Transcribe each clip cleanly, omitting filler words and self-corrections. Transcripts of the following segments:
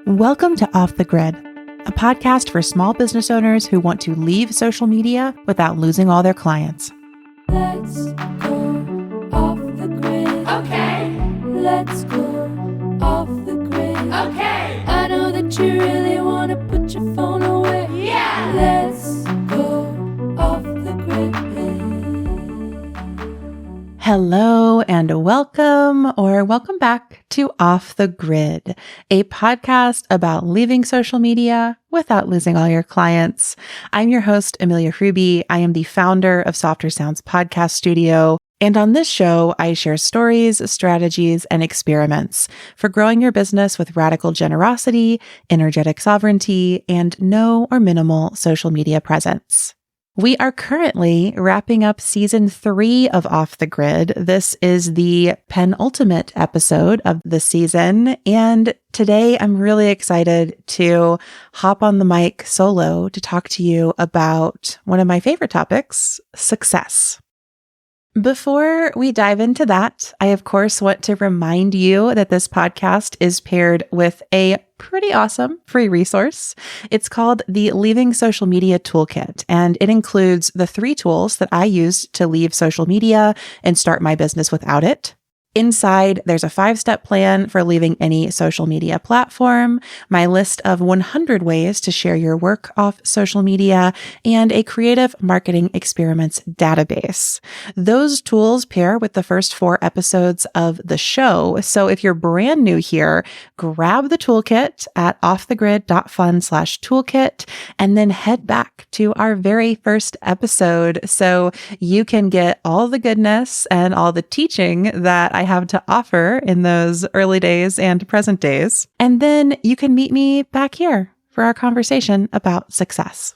Welcome to Off the Grid, a podcast for small business owners who want to leave social media without losing all their clients. Let's go off the grid. Okay. Let's go off the grid. Okay. I know that you really want to put your phone away. Yeah. Let's go off the grid. Hello and welcome back to Off the Grid, a podcast about leaving social media without losing all your clients. I'm your host, Amelia Ruby. I am the founder of Softer Sounds Podcast Studio. And on this show, I share stories, strategies, and experiments for growing your business with radical generosity, energetic sovereignty, and no or minimal social media presence. We are currently wrapping up season 3 of Off the Grid. This is the penultimate episode of the season. And today I'm really excited to hop on the mic solo to talk to you about one of my favorite topics, success. Before we dive into that, I of course want to remind you that this podcast is paired with a pretty awesome free resource. It's called the Leaving Social Media Toolkit, and it includes the 3 tools that I used to leave social media and start my business without it. Inside, there's a 5-step plan for leaving any social media platform, my list of 100 ways to share your work off social media, and a creative marketing experiments database. Those tools pair with the first 4 episodes of the show. So if you're brand new here, grab the toolkit at offthegrid.fun/toolkit and then head back to our very first episode so you can get all the goodness and all the teaching that I have to offer in those early days and present days. And then you can meet me back here for our conversation about success.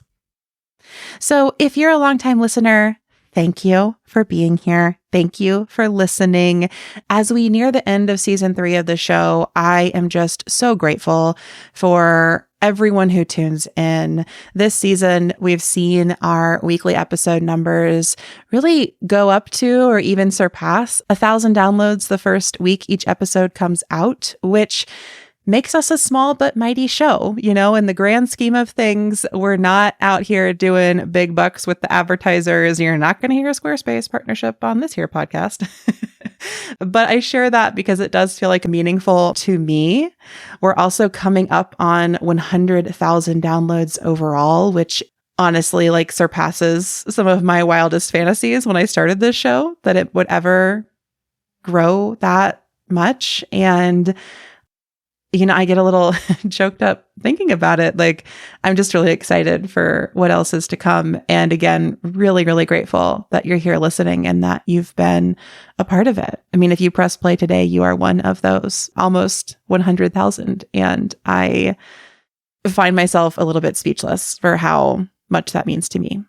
So if you're a longtime listener, thank you for being here. Thank you for listening. As we near the end of season 3 of the show, I am just so grateful for everyone who tunes in. This season, we've seen our weekly episode numbers really go up to or even surpass 1,000 downloads the first week each episode comes out, which makes us a small but mighty show. You know, in the grand scheme of things, we're not out here doing big bucks with the advertisers. You're not going to hear a Squarespace partnership on this here podcast. But I share that because it does feel like meaningful to me. We're also coming up on 100,000 downloads overall, which honestly surpasses some of my wildest fantasies when I started this show, that it would ever grow that much. And I get a little choked up thinking about it. I'm just really excited for what else is to come. And again, really, really grateful that you're here listening and that you've been a part of it. I mean, if you press play today, you are one of those almost 100,000. And I find myself a little bit speechless for how much that means to me.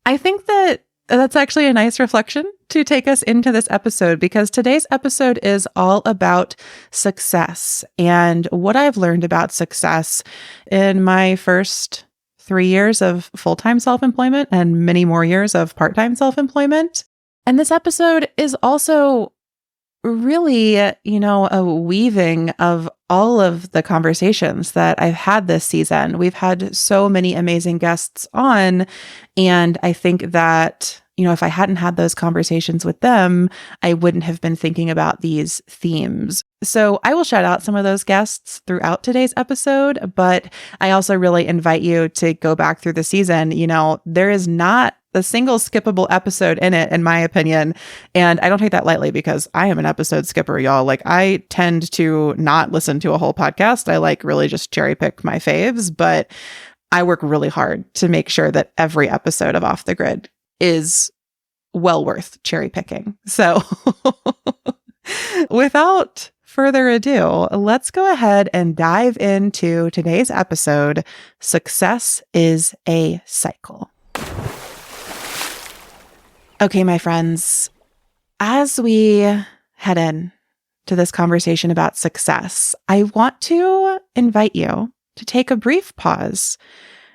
I think that that's actually a nice reflection to take us into this episode, because today's episode is all about success and what I've learned about success in my first 3 years of full-time self-employment and many more years of part-time self-employment. And this episode is also really, a weaving of all of the conversations that I've had this season. We've had so many amazing guests on, and I think that if I hadn't had those conversations with them, I wouldn't have been thinking about these themes. So I will shout out some of those guests throughout today's episode, but I also really invite you to go back through the season. There is not a single skippable episode in it, in my opinion. And I don't take that lightly because I am an episode skipper, y'all. I tend to not listen to a whole podcast. I really just cherry pick my faves, but I work really hard to make sure that every episode of Off the Grid is well worth cherry picking. So without further ado, let's go ahead and dive into today's episode, Success is a Cycle. Okay, my friends, as we head in to this conversation about success, I want to invite you to take a brief pause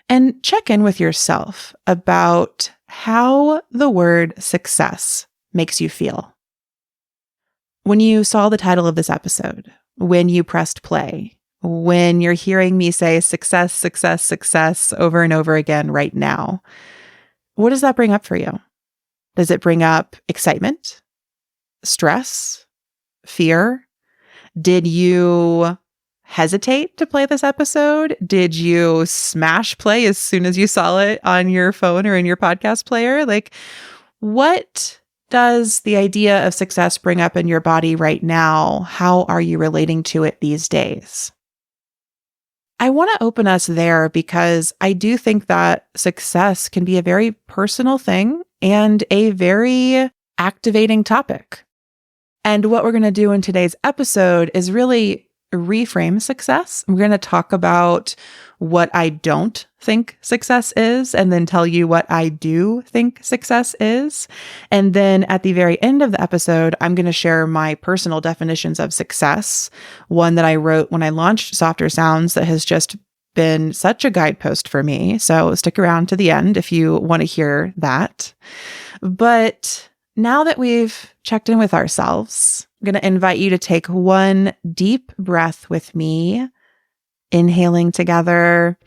and check in with yourself about how the word success makes you feel. When you saw the title of this episode, when you pressed play, when you're hearing me say success, success, success over and over again right now? What does that bring up for you? Does it bring up excitement, stress, fear? Did you hesitate to play this episode? Did you smash play as soon as you saw it on your phone or in your podcast player? Like, what does the idea of success bring up in your body right now? How are you relating to it these days? I want to open us there because I do think that success can be a very personal thing and a very activating topic. And what we're going to do in today's episode is really reframe success. We're going to talk about what I don't think success is, and then tell you what I do think success is. And then at the very end of the episode, I'm going to share my personal definitions of success, one that I wrote when I launched Softer Sounds that has just been such a guidepost for me. So stick around to the end if you want to hear that. But now that we've checked in with ourselves, I'm going to invite you to take one deep breath with me, inhaling together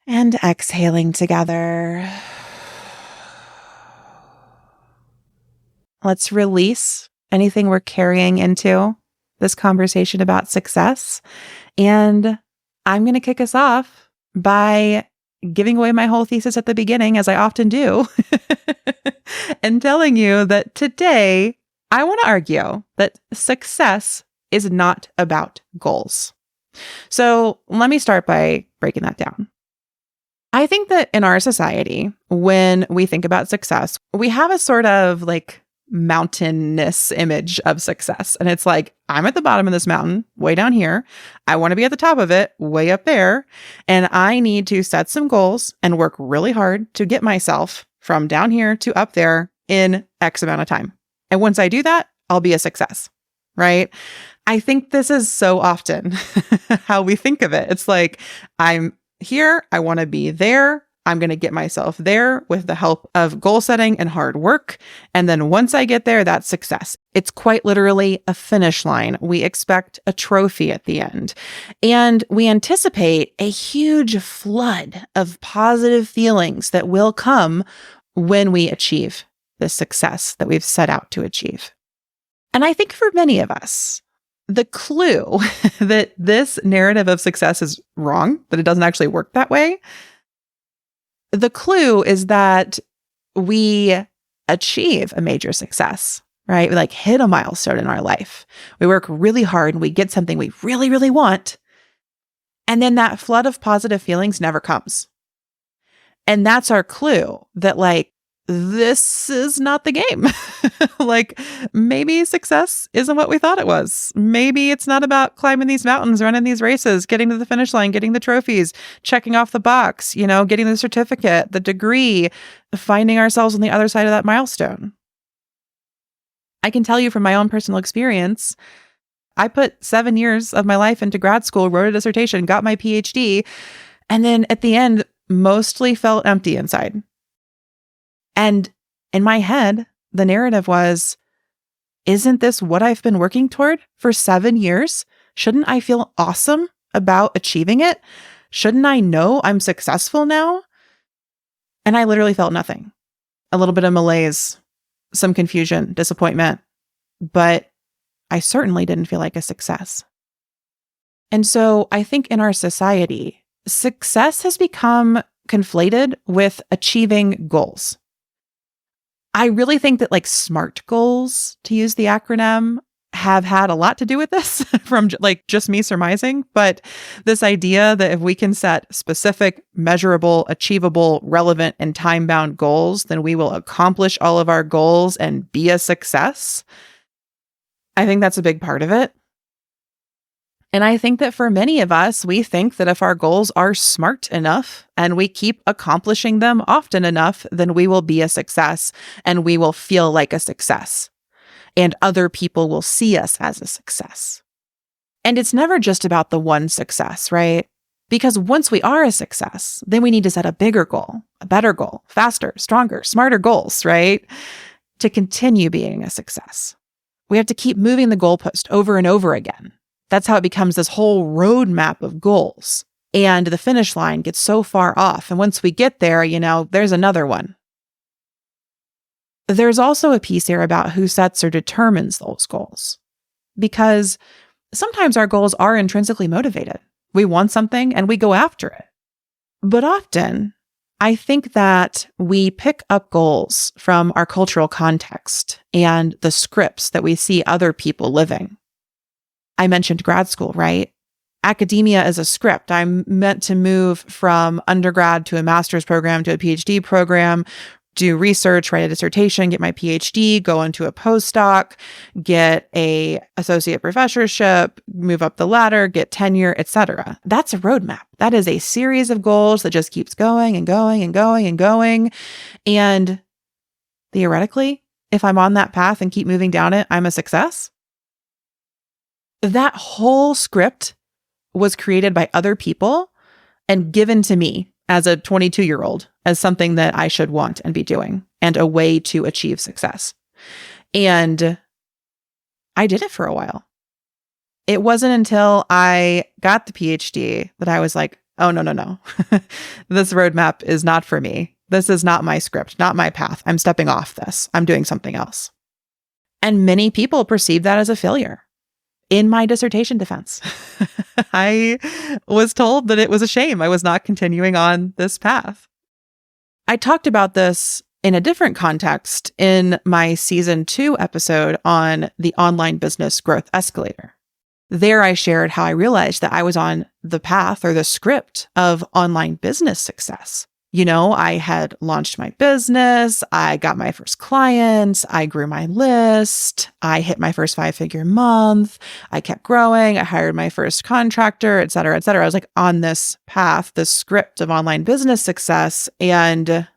and exhaling together. Let's release anything we're carrying into this conversation about success. And I'm going to kick us off by giving away my whole thesis at the beginning, as I often do, and telling you that today I want to argue that success is not about goals. So let me start by breaking that down. I think that in our society, when we think about success, we have a sort of like mountainous image of success. And it's like, I'm at the bottom of this mountain, way down here. I want to be at the top of it, way up there. And I need to set some goals and work really hard to get myself from down here to up there in X amount of time. And once I do that, I'll be a success, right? I think this is so often how we think of it. It's like, I'm here, I want to be there. I'm going to get myself there with the help of goal setting and hard work. And then once I get there, that's success. It's quite literally a finish line. We expect a trophy at the end. And we anticipate a huge flood of positive feelings that will come when we achieve the success that we've set out to achieve. And I think for many of us, the clue that this narrative of success is wrong, that it doesn't actually work that way, the clue is that we achieve a major success, right? We like hit a milestone in our life. We work really hard and we get something we really, really want. And then that flood of positive feelings never comes. And that's our clue that like, this is not the game. Like maybe success isn't what we thought it was. Maybe it's not about climbing these mountains, running these races, getting to the finish line, getting the trophies, checking off the box, getting the certificate, the degree, finding ourselves on the other side of that milestone. I can tell you from my own personal experience, I put 7 years of my life into grad school, wrote a dissertation, got my PhD, and then at the end, mostly felt empty inside. And in my head, the narrative was, isn't this what I've been working toward for 7 years? Shouldn't I feel awesome about achieving it? Shouldn't I know I'm successful now? And I literally felt nothing. A little bit of malaise, some confusion, disappointment, but I certainly didn't feel like a success. And so I think in our society, success has become conflated with achieving goals. I really think that like SMART goals, to use the acronym, have had a lot to do with this from like just me surmising. But this idea that if we can set specific, measurable, achievable, relevant, and time-bound goals, then we will accomplish all of our goals and be a success. I think that's a big part of it. And I think that for many of us, we think that if our goals are smart enough and we keep accomplishing them often enough, then we will be a success and we will feel like a success. And other people will see us as a success. And it's never just about the one success, right? Because once we are a success, then we need to set a bigger goal, a better goal, faster, stronger, smarter goals, right? To continue being a success. We have to keep moving the goalpost over and over again That's how it becomes this whole roadmap of goals. And the finish line gets so far off. And once we get there, there's another one. There's also a piece here about who sets or determines those goals. Because sometimes our goals are intrinsically motivated. We want something and we go after it. But often, I think that we pick up goals from our cultural context and the scripts that we see other people living. I mentioned grad school, right? Academia is a script. I'm meant to move from undergrad to a master's program to a PhD program, do research, write a dissertation, get my PhD, go into a postdoc, get a associate professorship, move up the ladder, get tenure, etc. That's a roadmap. That is a series of goals that just keeps going and going and going and going. And theoretically, if I'm on that path and keep moving down it, I'm a success. That whole script was created by other people and given to me as a 22-year-old as something that I should want and be doing and a way to achieve success. And I did it for a while. It wasn't until I got the PhD that I was like, oh, no. This roadmap is not for me. This is not my script, not my path. I'm stepping off this. I'm doing something else. And many people perceive that as a failure. In my dissertation defense, I was told that it was a shame I was not continuing on this path. I talked about this in a different context in my season 2 episode on the online business growth escalator. There I shared how I realized that I was on the path or the script of online business success. I had launched my business, I got my first clients, I grew my list, I hit my first 5-figure month, I kept growing, I hired my first contractor, et cetera, et cetera. I was like on this path, this script of online business success. And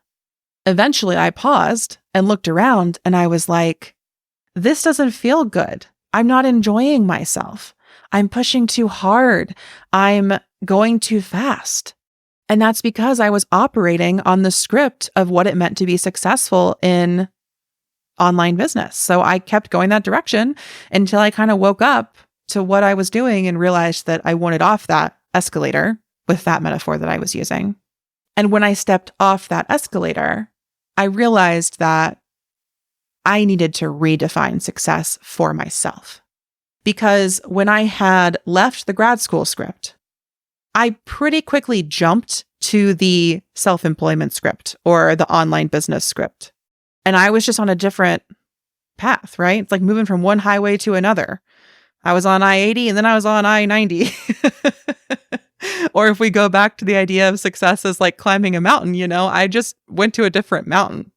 eventually I paused and looked around and I was like, this doesn't feel good. I'm not enjoying myself. I'm pushing too hard. I'm going too fast. And that's because I was operating on the script of what it meant to be successful in online business. So I kept going that direction until I kind of woke up to what I was doing and realized that I wanted off that escalator with that metaphor that I was using. And when I stepped off that escalator, I realized that I needed to redefine success for myself. Because when I had left the grad school script, I pretty quickly jumped to the self-employment script or the online business script. And I was just on a different path, right? It's like moving from one highway to another. I was on I-80 and then I was on I-90. Or if we go back to the idea of success as like climbing a mountain, I just went to a different mountain.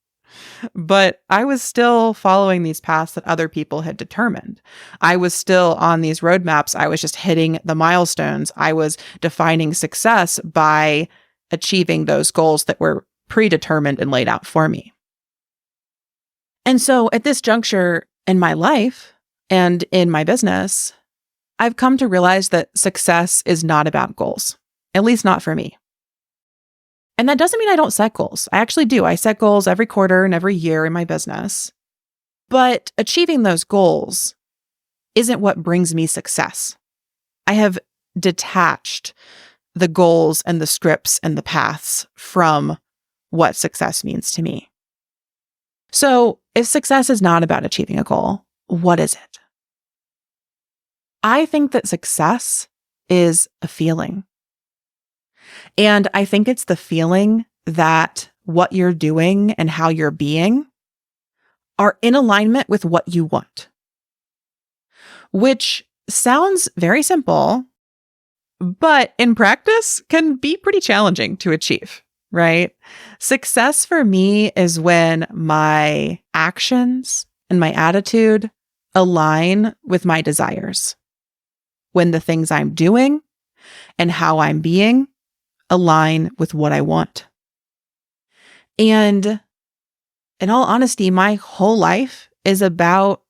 But I was still following these paths that other people had determined. I was still on these roadmaps. I was just hitting the milestones. I was defining success by achieving those goals that were predetermined and laid out for me. And so at this juncture in my life and in my business, I've come to realize that success is not about goals, at least not for me. And that doesn't mean I don't set goals. I actually do. I set goals every quarter and every year in my business. But achieving those goals isn't what brings me success. I have detached the goals and the scripts and the paths from what success means to me. So if success is not about achieving a goal, what is it? I think that success is a feeling. And I think it's the feeling that what you're doing and how you're being are in alignment with what you want. Which sounds very simple, but in practice can be pretty challenging to achieve, right? Success for me is when my actions and my attitude align with my desires. When the things I'm doing and how I'm being align with what I want. And in all honesty, my whole life is about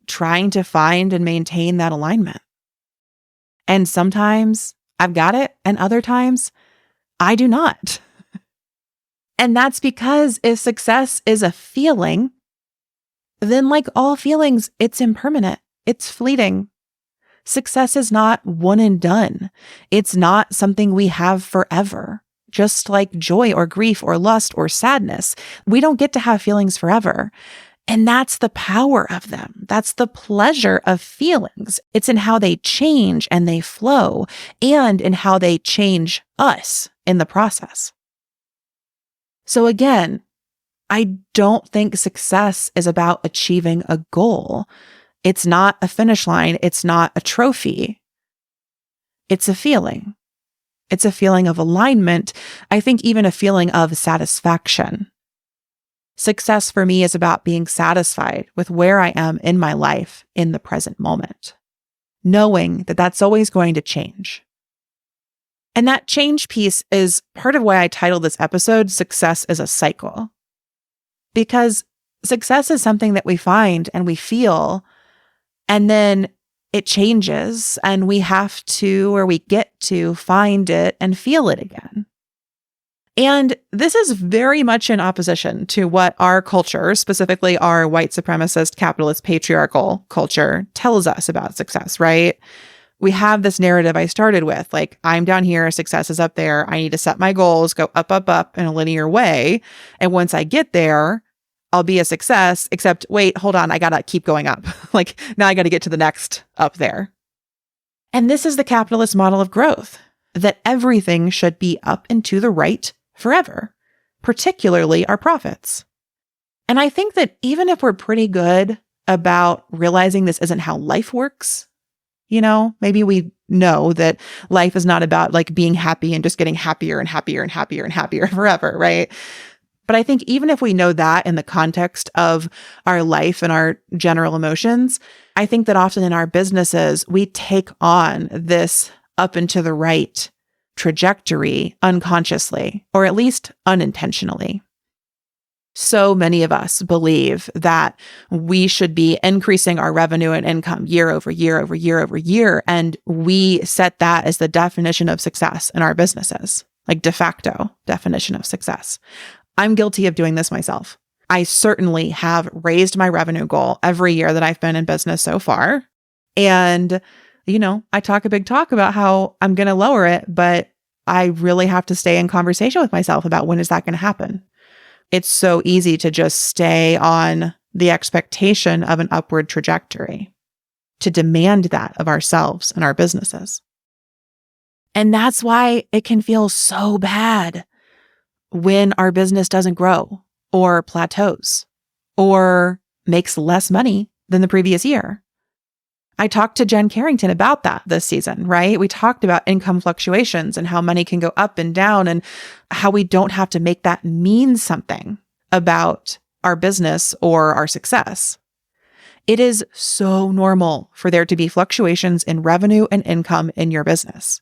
trying to find and maintain that alignment. And sometimes I've got it, and other times I do not. And that's because if success is a feeling, then like all feelings, it's impermanent, it's fleeting. Success is not one and done. It's not something we have forever. Just like joy or grief or lust or sadness, we don't get to have feelings forever. And that's the power of them. That's the pleasure of feelings. It's in how they change and they flow, and in how they change us in the process. So again, I don't think success is about achieving a goal. It's not a finish line. It's not a trophy. It's a feeling. It's a feeling of alignment. I think even a feeling of satisfaction. Success for me is about being satisfied with where I am in my life in the present moment, knowing that that's always going to change. And that change piece is part of why I titled this episode, Success is a Cycle. Because success is something that we find and we feel, and then it changes and we have to, or we get to find it and feel it again. And this is very much in opposition to what our culture, specifically our white supremacist, capitalist, patriarchal culture, tells us about success, right? We have this narrative I started with, like, I'm down here, success is up there. I need to set my goals, go up, up, up in a linear way. And once I get there, I'll be a success, except wait, hold on, I gotta keep going up. Like, now I gotta get to the next up there. And this is the capitalist model of growth, that everything should be up and to the right forever, particularly our profits. And I think that even if we're pretty good about realizing this isn't how life works, maybe we know that life is not about like being happy and just getting happier and happier and happier and happier forever, right? But I think even if we know that in the context of our life and our general emotions, I think that often in our businesses, we take on this up and to the right trajectory unconsciously, or at least unintentionally. So many of us believe that we should be increasing our revenue and income year over year over year over year. And we set that as the definition of success in our businesses, like de facto definition of success. I'm guilty of doing this myself. I certainly have raised my revenue goal every year that I've been in business so far. And, I talk a big talk about how I'm going to lower it, but I really have to stay in conversation with myself about when is that going to happen. It's so easy to just stay on the expectation of an upward trajectory, to demand that of ourselves and our businesses. And that's why it can feel so bad when our business doesn't grow or plateaus or makes less money than the previous year. I talked to Jen Carrington about that this season, right? We talked about income fluctuations and how money can go up and down and how we don't have to make that mean something about our business or our success. It is so normal for there to be fluctuations in revenue and income in your business.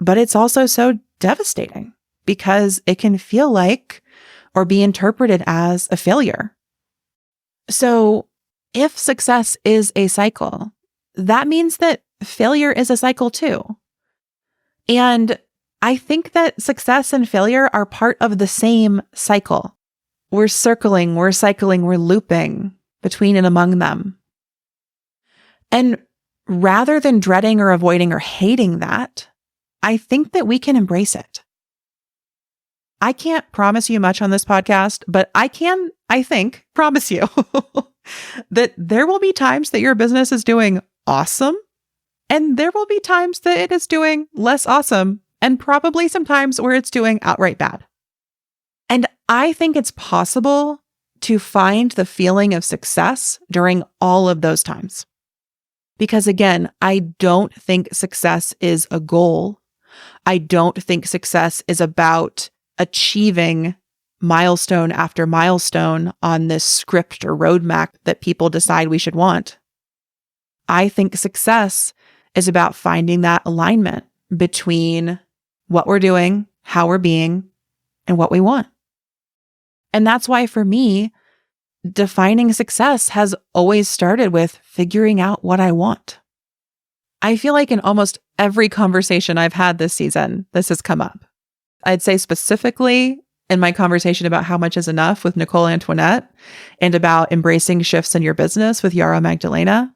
But it's also so devastating because it can feel like or be interpreted as a failure. So if success is a cycle, that means that failure is a cycle too. And I think that success and failure are part of the same cycle. We're circling, we're cycling, we're looping between and among them. And rather than dreading or avoiding or hating that, I think that we can embrace it. I can't promise you much on this podcast, but I can, I think, promise you that there will be times that your business is doing awesome, and there will be times that it is doing less awesome, and probably some times where it's doing outright bad. And I think it's possible to find the feeling of success during all of those times. Because again, I don't think success is a goal. I don't think success is about achieving milestone after milestone on this script or roadmap that people decide we should want. I think success is about finding that alignment between what we're doing, how we're being, and what we want. And that's why for me, defining success has always started with figuring out what I want. I feel like in almost every conversation I've had this season, this has come up. I'd say specifically in my conversation about how much is enough with Nicole Antoinette and about embracing shifts in your business with Yara Magdalena.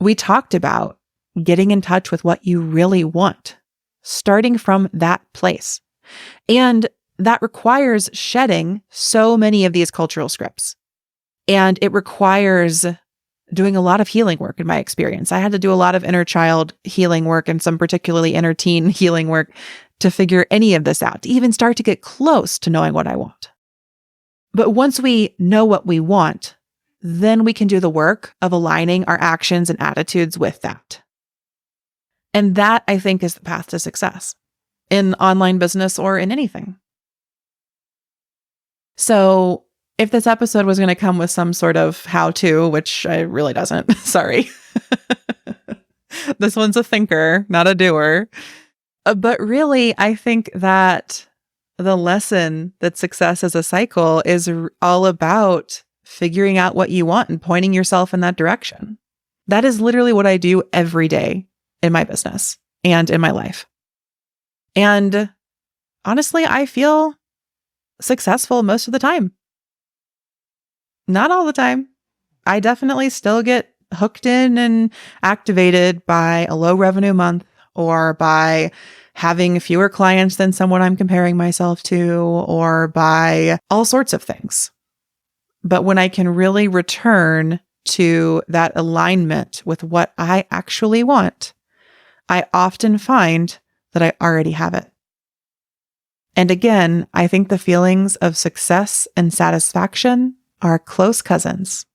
we talked about getting in touch with what you really want, starting from that place. And that requires shedding so many of these cultural scripts. And it requires doing a lot of healing work in my experience. I had to do a lot of inner child healing work and some particularly inner teen healing work to figure any of this out, to even start to get close to knowing what I want. But once we know what we want, then we can do the work of aligning our actions and attitudes with that. And that, I think, is the path to success in online business or in anything. So if this episode was going to come with some sort of how-to, which it really doesn't, sorry. This one's a thinker, not a doer. But really, I think that the lesson that success is a cycle is all about figuring out what you want and pointing yourself in that direction. That is literally what I do every day in my business and in my life. And honestly, I feel successful most of the time. Not all the time. I definitely still get hooked in and activated by a low revenue month or by having fewer clients than someone I'm comparing myself to or by all sorts of things. But when I can really return to that alignment with what I actually want, I often find that I already have it. And again, I think the feelings of success and satisfaction are close cousins,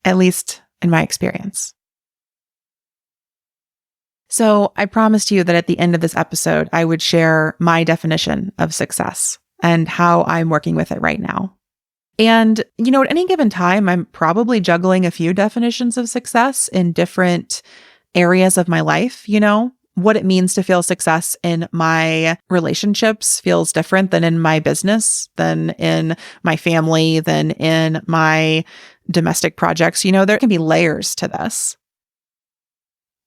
at least in my experience. So I promised you that at the end of this episode, I would share my definition of success and how I'm working with it right now. And, at any given time, I'm probably juggling a few definitions of success in different areas of my life. What it means to feel success in my relationships feels different than in my business, than in my family, than in my domestic projects. There can be layers to this.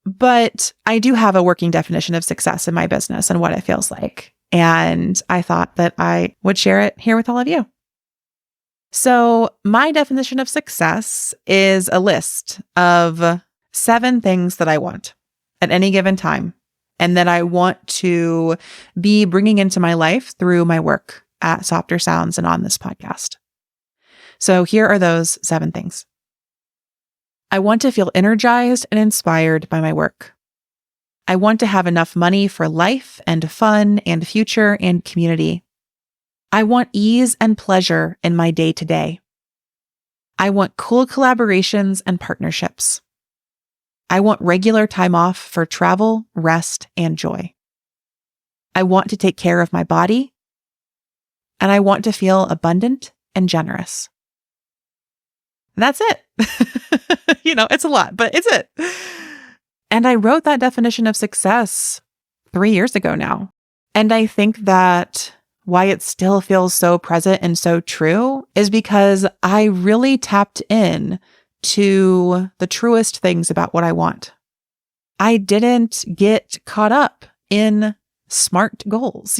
But I do have a working definition of success in my business and what it feels like. And I thought that I would share it here with all of you. So my definition of success is a list of 7 things that I want at any given time and that I want to be bringing into my life through my work at Softer Sounds and on this podcast. So here are those 7 things. I want to feel energized and inspired by my work. I want to have enough money for life and fun and future and community. I want ease and pleasure in my day-to-day. I want cool collaborations and partnerships. I want regular time off for travel, rest, and joy. I want to take care of my body. And I want to feel abundant and generous. That's it. It's a lot, but it's it. And I wrote that definition of success 3 years ago now. And I think that why it still feels so present and so true is because I really tapped in to the truest things about what I want. I didn't get caught up in smart goals,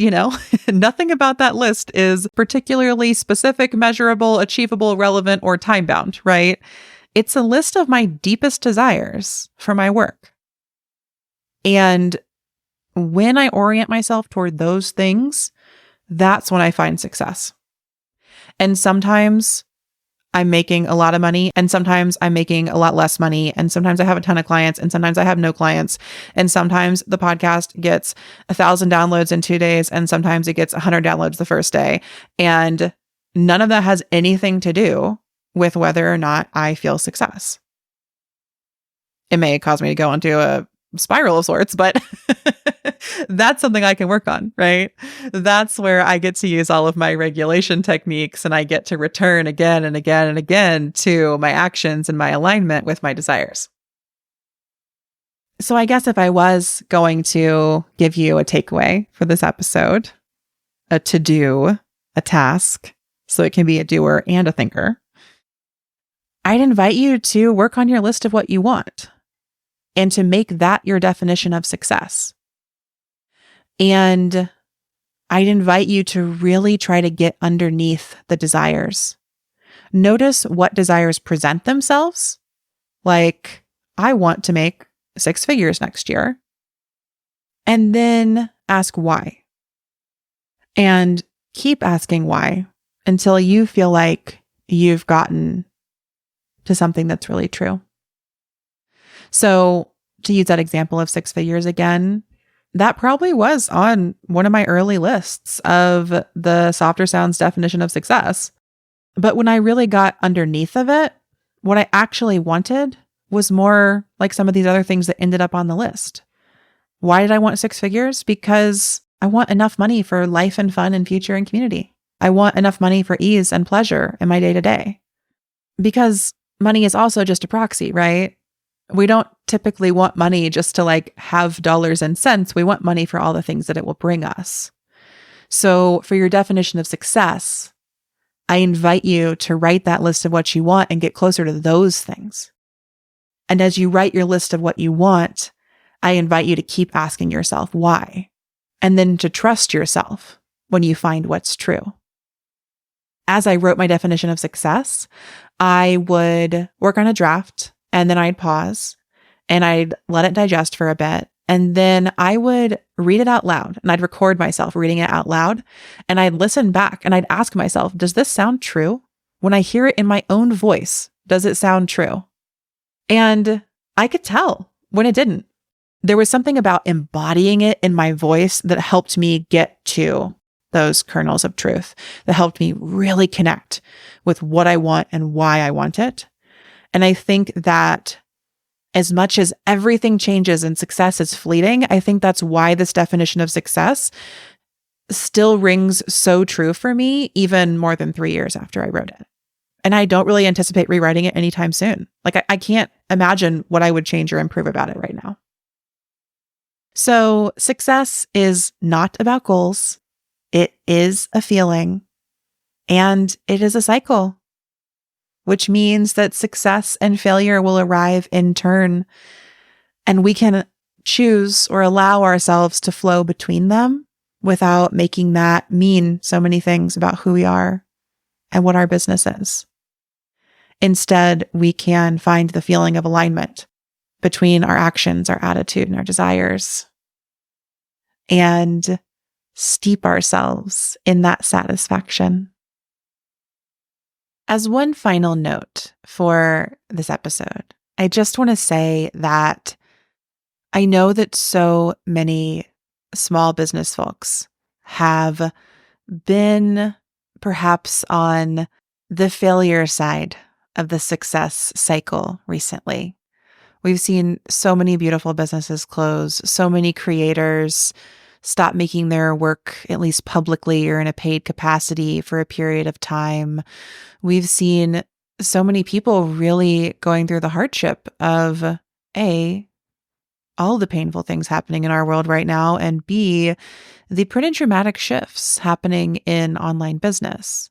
Nothing about that list is particularly specific, measurable, achievable, relevant, or time-bound, right? It's a list of my deepest desires for my work. And when I orient myself toward those things, that's when I find success. And sometimes I'm making a lot of money, and sometimes I'm making a lot less money, and sometimes I have a ton of clients, and sometimes I have no clients, and sometimes the podcast gets 1,000 downloads in 2 days, and sometimes it gets 100 downloads the first day. And none of that has anything to do with whether or not I feel success. It may cause me to go into a spiral of sorts, but that's something I can work on, right? That's where I get to use all of my regulation techniques and I get to return again and again and again to my actions and my alignment with my desires. So I guess if I was going to give you a takeaway for this episode, a to-do, a task, so it can be a doer and a thinker, I'd invite you to work on your list of what you want and to make that your definition of success. And I'd invite you to really try to get underneath the desires. Notice what desires present themselves. Like, I want to make 6 figures next year. And then ask why. And keep asking why until you feel like you've gotten to something that's really true. So, to use that example of 6 figures again, that probably was on one of my early lists of the Softer Sounds definition of success. But when I really got underneath of it, what I actually wanted was more like some of these other things that ended up on the list. Why did I want 6 figures? Because I want enough money for life and fun and future and community. I want enough money for ease and pleasure in my day-to-day. Because money is also just a proxy, right? We don't typically want money just to like have dollars and cents. We want money for all the things that it will bring us. So for your definition of success, I invite you to write that list of what you want and get closer to those things. And as you write your list of what you want, I invite you to keep asking yourself why, and then to trust yourself when you find what's true. As I wrote my definition of success, I would work on a draft and then I'd pause and I'd let it digest for a bit. And then I would read it out loud and I'd record myself reading it out loud and I'd listen back and I'd ask myself, does this sound true? When I hear it in my own voice, does it sound true? And I could tell when it didn't. There was something about embodying it in my voice that helped me get to those kernels of truth, that helped me really connect with what I want and why I want it. And I think that as much as everything changes and success is fleeting, I think that's why this definition of success still rings so true for me, even more than 3 years after I wrote it. And I don't really anticipate rewriting it anytime soon. Like I can't imagine what I would change or improve about it right now. So success is not about goals. It is a feeling and it is a cycle, which means that success and failure will arrive in turn, and we can choose or allow ourselves to flow between them without making that mean so many things about who we are and what our business is. Instead, we can find the feeling of alignment between our actions, our attitude, and our desires, and steep ourselves in that satisfaction. As one final note for this episode, I just want to say that I know that so many small business folks have been perhaps on the failure side of the success cycle recently. We've seen so many beautiful businesses close, so many creators stop making their work, at least publicly or in a paid capacity, for a period of time. We've seen so many people really going through the hardship of A, all the painful things happening in our world right now, and B, the pretty dramatic shifts happening in online business.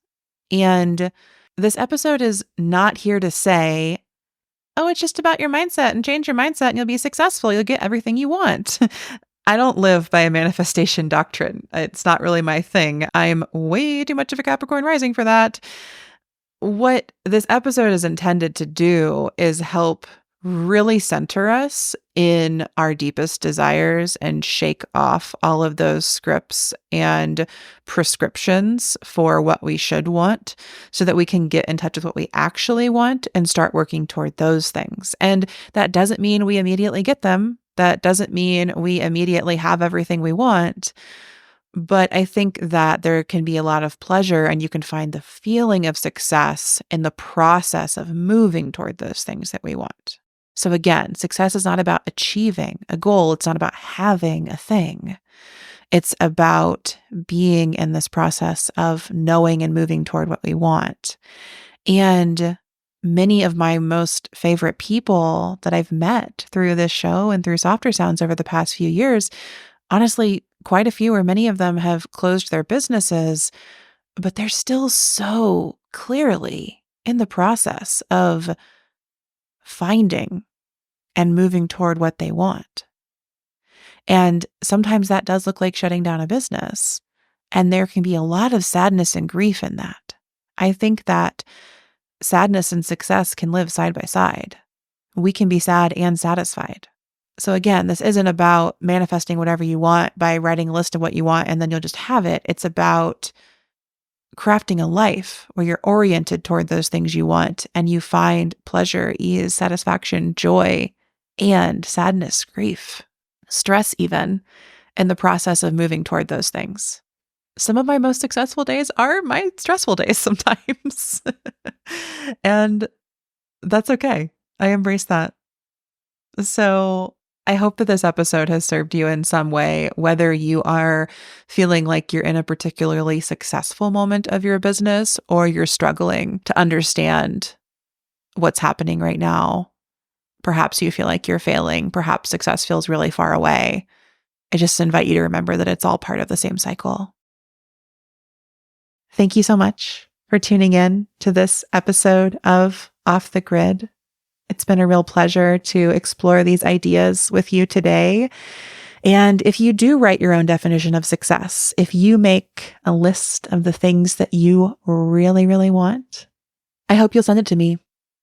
And this episode is not here to say, oh, it's just about your mindset and change your mindset and you'll be successful. You'll get everything you want. I don't live by a manifestation doctrine. It's not really my thing. I'm way too much of a Capricorn rising for that. What this episode is intended to do is help really center us in our deepest desires and shake off all of those scripts and prescriptions for what we should want so that we can get in touch with what we actually want and start working toward those things. And that doesn't mean we immediately get them. That doesn't mean we immediately have everything we want. But I think that there can be a lot of pleasure and you can find the feeling of success in the process of moving toward those things that we want. So again, success is not about achieving a goal. It's not about having a thing. It's about being in this process of knowing and moving toward what we want. And many of my most favorite people that I've met through this show and through Softer Sounds over the past few years, honestly, quite a few or many of them have closed their businesses, but they're still so clearly in the process of finding and moving toward what they want. And sometimes that does look like shutting down a business. And there can be a lot of sadness and grief in that. I think that sadness and success can live side by side. we can be sad and satisfied. So again, this isn't about manifesting whatever you want by writing a list of what you want and then you'll just have it. It's about crafting a life where you're oriented toward those things you want and you find pleasure, ease, satisfaction, joy, and sadness, grief, stress even, in the process of moving toward those things. Some of my most successful days are my stressful days sometimes. And that's okay. I embrace that. So I hope that this episode has served you in some way, whether you are feeling like you're in a particularly successful moment of your business or you're struggling to understand what's happening right now. Perhaps you feel like you're failing. Perhaps success feels really far away. I just invite you to remember that it's all part of the same cycle. Thank you so much for tuning in to this episode of Off the Grid. It's been a real pleasure to explore these ideas with you today. And if you do write your own definition of success, if you make a list of the things that you really, really want, I hope you'll send it to me.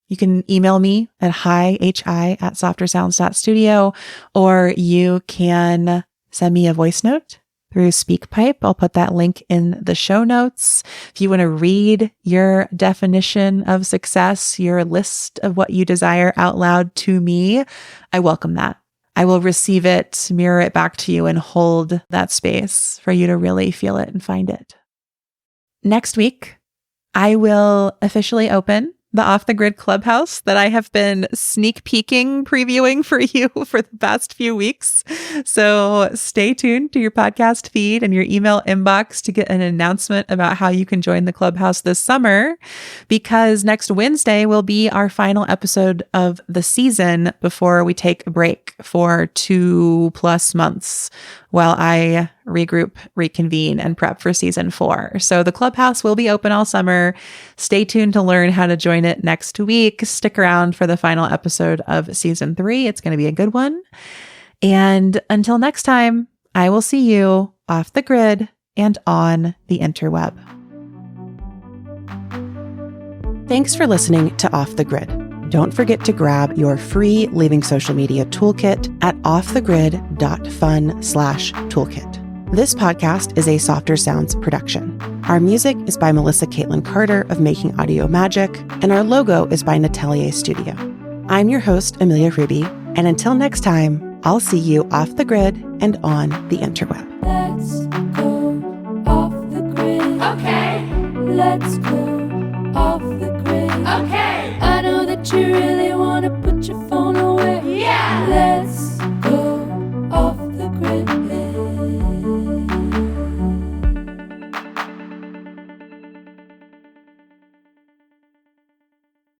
You can email me at hi@softersounds.studio, or you can send me a voice note through SpeakPipe. I'll put that link in the show notes. If you want to read your definition of success, your list of what you desire out loud to me, I welcome that. I will receive it, mirror it back to you, and hold that space for you to really feel it and find it. Next week, I will officially open the Off the Grid Clubhouse that I have been sneak peeking, previewing for you for the past few weeks. So stay tuned to your podcast feed and your email inbox to get an announcement about how you can join the Clubhouse this summer, because next Wednesday will be our final episode of the season before we take a break for 2+ months while I regroup, reconvene, and prep for season 4. So the Clubhouse will be open all summer. Stay tuned to learn how to join it next week. Stick around for the final episode of season 3. It's going to be a good one. And until next time, I will see you off the grid and on the interweb. Thanks for listening to Off the Grid. Don't forget to grab your free Leaving Social Media toolkit at offthegrid.fun/toolkit. This podcast is a Softer Sounds production. Our music is by Melissa Caitlin Carter of Making Audio Magic, and our logo is by Natelier Studio. I'm your host, Amelia Ruby, and until next time, I'll see you off the grid and on the interweb. Let's go off the grid. Okay. Let's go off the grid. Okay. I know that you really want to